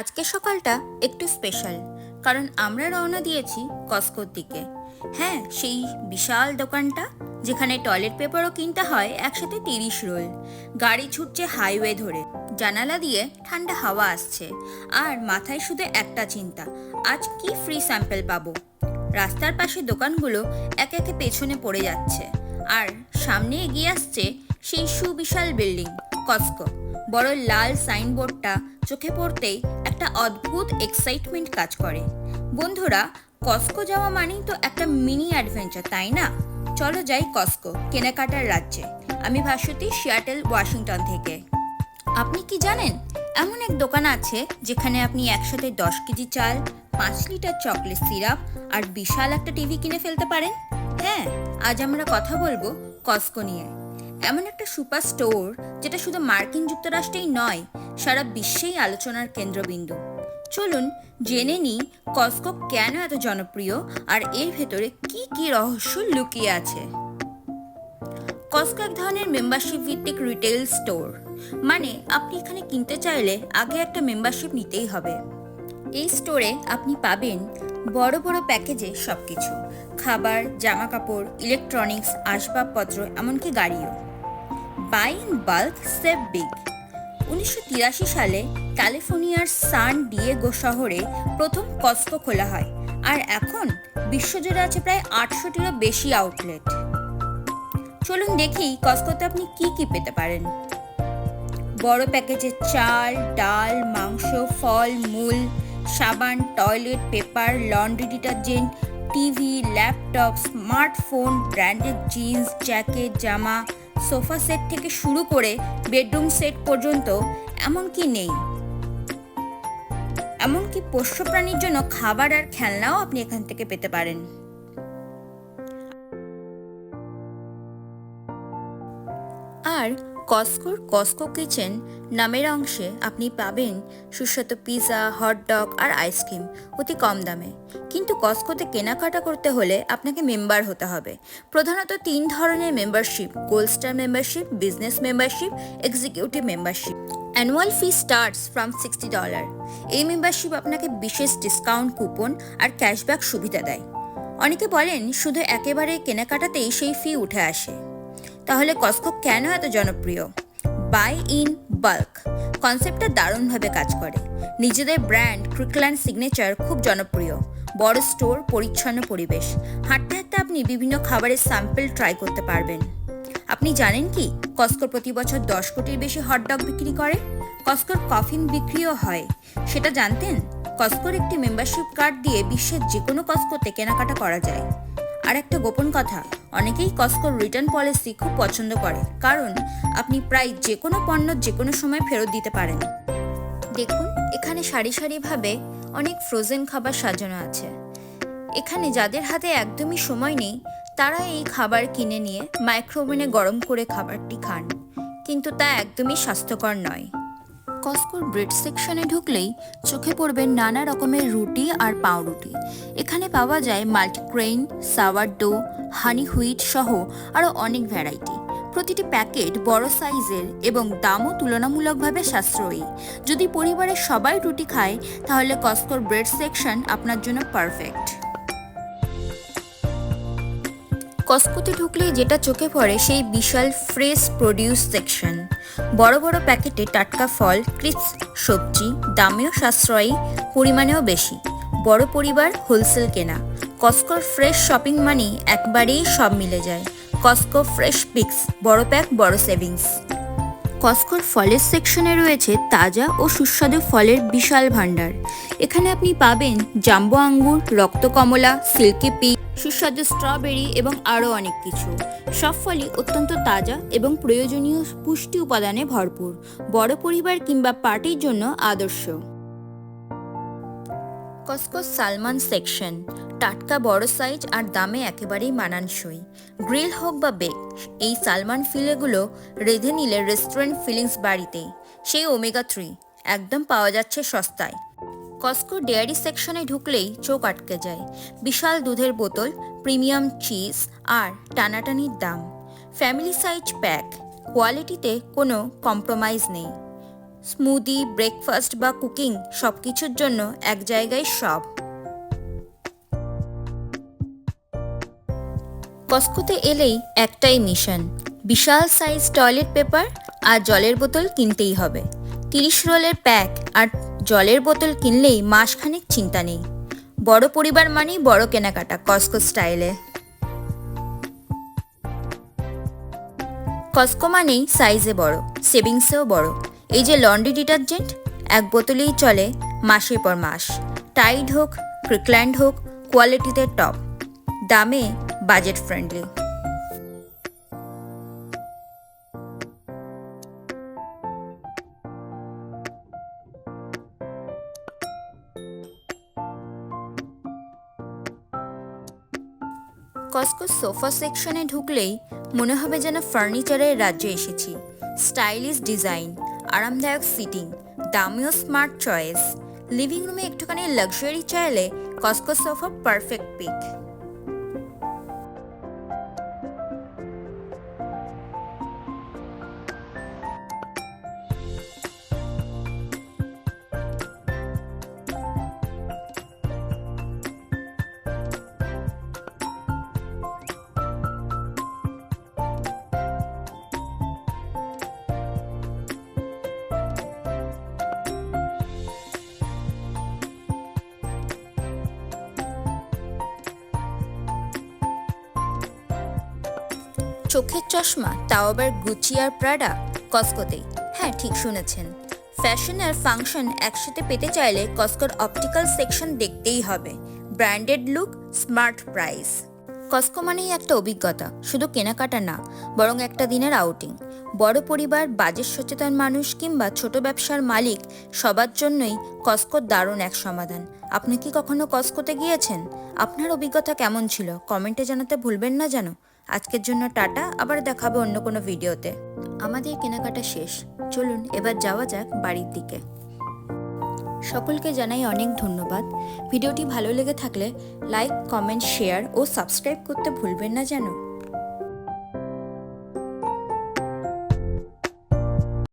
আজকে সকালটা একটু স্পেশাল, কারণ আমরা রওনা দিয়েছি কস্কোর দিকে। হ্যাঁ, সেই বিশাল দোকানটা যেখানে টয়লেট পেপারও কিনতে হয় একসাথে 30 রোল। গাড়ি ছুটছে হাইওয়ে ধরে, জানালা দিয়ে ঠান্ডা হাওয়া আসছে, আর মাথায় শুধু একটা চিন্তা, আজ কি ফ্রি স্যাম্পল পাবো। রাস্তার পাশে দোকানগুলো একে একে পেছনে পড়ে যাচ্ছে, আর সামনে এগিয়ে আসছে সেই সুবিশাল বিল্ডিং কস্কো। বড় লাল সাইনবোর্ডটা চোখে পড়তেই একটা অদ্ভুত এক্সাইটমেন্ট কাজ করে। বন্ধুরা, কস্কো যাওয়া মানেই তো একটা মিনি অ্যাডভেঞ্চার, তাই না? চলো যাই কস্কো, কেনাকাটার রাজ্যে। আমি ভাস্বতী, সিয়াটেল, ওয়াশিংটন থেকে। আপনি কি জানেন, এমন এক দোকান আছে যেখানে আপনি একসাথে 10 কেজি চাল, 5 লিটার চকলেট সিরাপ আর বিশাল একটা টিভি কিনে ফেলতে পারেন। হ্যাঁ, আজ আমরা কথা বলবো কস্কো নিয়ে। এমন একটা সুপার স্টোর যেটা শুধু মার্কিন যুক্তরাষ্ট্রেই নয়, সারা বিশ্বেই আলোচনার কেন্দ্রবিন্দু। চলুন জেনে নিই কস্কো কেন এত জনপ্রিয় আর এর ভেতরে কি কি রহস্য লুকিয়ে আছে। কস্কো এক ধরনের মেম্বারশিপ ভিত্তিক রিটেল স্টোর, মানে আপনি এখানে কিনতে চাইলে আগে একটা মেম্বারশিপ নিতেই হবে। এই স্টোরে আপনি পাবেন বড় বড় প্যাকেজে সবকিছু, খাবার, জামা কাপড়, ইলেকট্রনিক্স, আসবাবপত্র, এমনকি গাড়িও। Buy in bulk, save big. 1983 সালে ক্যালিফোর্নিয়ার সান ডিয়েগো শহরে প্রথম কস্কো খোলা হয়, আর এখন বিশ্বজুড়ে আছে প্রায় 800টিরও বেশি আউটলেট। চলুন দেখি কস্কোতে আপনি কি কি পেতে পারেন। বড় প্যাকেজে চাল, ডাল, মাংস, ফল মূল, সাবান, toilet paper, laundry detergent, TV, laptop, smartphone, branded jeans, jacket, জামা, সোফা সেট থেকে শুরু করে বেডরুম সেট পর্যন্ত এমনকি নেই। এমনকি পোষ্য প্রাণীর জন্য খাবার আর খেলনাও আপনি এখান থেকে পেতে পারেন। আর কস্কোর কস্কো কিচেন নামের অংশে আপনি পাবেন সুস্বাদু পিৎজা, হটডগ আর আইসক্রিম অতি কম দামে। কিন্তু কস্কোতে কেনাকাটা করতে হলে আপনাকে মেম্বার হতে হবে। প্রধানত 3 ধরনের membership: gold star membership, business membership, executive membership. Annual fee starts from $60। এই মেম্বারশিপ আপনাকে বিশেষ ডিসকাউন্ট, কুপন আর ক্যাশব্যাক সুবিধা দেয়। অনেকে বলেন শুধু একেবারে কেনাকাটাতেই সেই ফি উঠে আসে। তাহলে কস্কো কেন এত জনপ্রিয়? বাই ইন বাল্ক কনসেপ্টটা দারুণভাবে কাজ করে। নিজেদের ব্র্যান্ড ক্রিকল্যান্ড সিগনেচার খুব জনপ্রিয়। বড় স্টোর, পরিচ্ছন্ন পরিবেশ, হাঁটতে হাঁটতে আপনি বিভিন্ন খাবারের স্যাম্পল ট্রাই করতে পারবেন। আপনি জানেন কি, কস্কো প্রতি বছর 10 কোটির বেশি হটডগ বিক্রি করে। কস্কোর কফিন বিক্রিও হয়, সেটা জানতেন? কস্কোর একটি মেম্বারশিপ কার্ড দিয়ে বিশ্বের যে কোনো কস্কোতে কেনাকাটা করা যায়। আর একটা গোপন কথা, অনেকেই কস্কোর রিটার্ন পলিসি খুব পছন্দ করে, কারণ আপনি প্রায় যে কোনো পণ্য যে কোনো সময় ফেরত দিতে পারেন। দেখুন, এখানে সারি সারিভাবে অনেক ফ্রোজেন খাবার সাজানো আছে। এখানে যাদের হাতে একদমই সময় নেই, তারা এই খাবার কিনে নিয়ে মাইক্রোওভেনে গরম করে খাবারটি খান, কিন্তু তা একদমই স্বাস্থ্যকর নয়। কস্কোর ব্রেড সেকশনে ঢুকলেই চোখে পড়বে নানা রকমের রুটি আর পাউরুটি। এখানে পাওয়া যায় মাল্টিগ্রেইন, সাওয়ারডো, হানি হুইট সহ আরও অনেক ভ্যারাইটি। প্রতিটি প্যাকেট বড় সাইজের এবং দামও তুলনামূলকভাবে সাশ্রয়ী। যদি পরিবারের সবাই রুটি খায়, তাহলে কস্কোর ব্রেড সেকশন আপনার জন্য পারফেক্ট। কস্কোতে ঢুকলেই যেটা চোখে পড়ে সেই বিশাল ফ্রেশ প্রোডিউস সেকশন। বড় বড় প্যাকেটে টাটকা ফল, ক্রিস্প সবজি, দামেও সাশ্রয়ী, পরিমাণেও বেশি। বড় পরিবার, হোলসেল কেনা। কস্কোর ফ্রেশ শপিং মানেই একবারেই সব মিলে যায়। কস্কো ফ্রেশ পিক্স, বড় প্যাক, বড় সেভিংস। কস্কোর ফলের সেকশনে রয়েছে তাজা ও সুস্বাদু ফলের বিশাল ভাণ্ডার। এখানে আপনি পাবেন জাম্বো আঙ্গুর, রক্তকমলা, সিল্কি পিচ, সুস্বাদু স্ট্রবেরি এবং আরও অনেক কিছু। সব ফলই অত্যন্ত তাজা এবং প্রয়োজনীয় পুষ্টি উপাদানে ভরপুর। বড় পরিবার কিংবা পার্টির জন্য আদর্শ। কস্কো সালমন সেকশন, টাটকা বড় সাইজ আর দামে একেবারেই মানানসই। গ্রিল হোক বা বেক, এই সালমন ফিলেগুলো রেঁধে নিলে রেস্টুরেন্ট ফিলিংস বাড়িতেই। সেই ওমেগা 3 একদম পাওয়া যাচ্ছে সস্তায়। কস্কো ডেয়ারি সেকশনে ঢুকলেই চোখ আটকে যায়। বিশাল দুধের বোতল, প্রিমিয়াম চিজ আর টানাটানির দাম। ফ্যামিলি সাইজ প্যাক, কোয়ালিটিতে কোনো কম্প্রোমাইজ নেই। স্মুদি, ব্রেকফাস্ট বা কুকিং সব কিছুর জন্য এক জায়গায় সব। কস্কোতে এলেই একটাই মিশন, বিশাল সাইজ টয়লেট পেপার আর জলের বোতল কিনতেই হবে। 30 রোলের প্যাক আর জলের বোতল কিনলেই মাসখানেক চিন্তা নেই। বড় পরিবার মানেই বড় কেনাকাটা কস্কো স্টাইলে। কস্কো মানেই সাইজে বড়, সেভিংসেও বড়। এই যে লন্ড্রি ডিটারজেন্ট, এক বোতলেই চলে মাসের পর মাস। টাইড হোক, ক্রিকল্যান্ড হোক, কোয়ালিটিতে টপ, দামে বাজেট ফ্রেন্ডলি। কস্কো সোফা সেকশনে ঢুকলেই মনে হবে যেন ফার্নিচারের রাজ্যে এসেছি। স্টাইলিশ ডিজাইন, আরামদায়ক সিটিং, দামিও স্মার্ট চয়েস। লিভিং রুমে একটুখানি লাক্সারি চাইলে কস্কো সোফা পারফেক্ট পিক। চোখের চশমা, তাও আবার গুচি আর প্রাডা, কস্কোতেই। হ্যাঁ, ঠিক শুনেছেন। ফ্যাশন আর ফাংশন একসাথে পেতে চাইলে কস্কোর অপটিক্যাল সেকশন দেখতেই হবে। Branded look, smart price. Costco মানেই একটা অভিজ্ঞতা, শুধু কেনাকাটা না, বরং একটা দিনের আউটিং। বড় পরিবার, বাজেট সচেতন মানুষ কিংবা ছোট ব্যবসার মালিক, সবার জন্যই কস্কো দারুণ এক সমাধান। আপনি কি কখনো কস্কোতে গিয়েছেন? আপনার অভিজ্ঞতা কেমন ছিল কমেন্টে জানাতে ভুলবেন না যেন। আজকের জন্য টাটা, আবার দেখাবে অন্য কোনো ভিডিওতে। আমাদের কেনাকাটা শেষ, চলুন এবার যাওয়া যাক বাড়ির দিকে। সকলকে জানাই অনেক ধন্যবাদ। ভিডিওটি ভালো লেগে থাকলে লাইক, কমেন্ট, শেয়ার ও সাবস্ক্রাইব করতে ভুলবেন না যেন।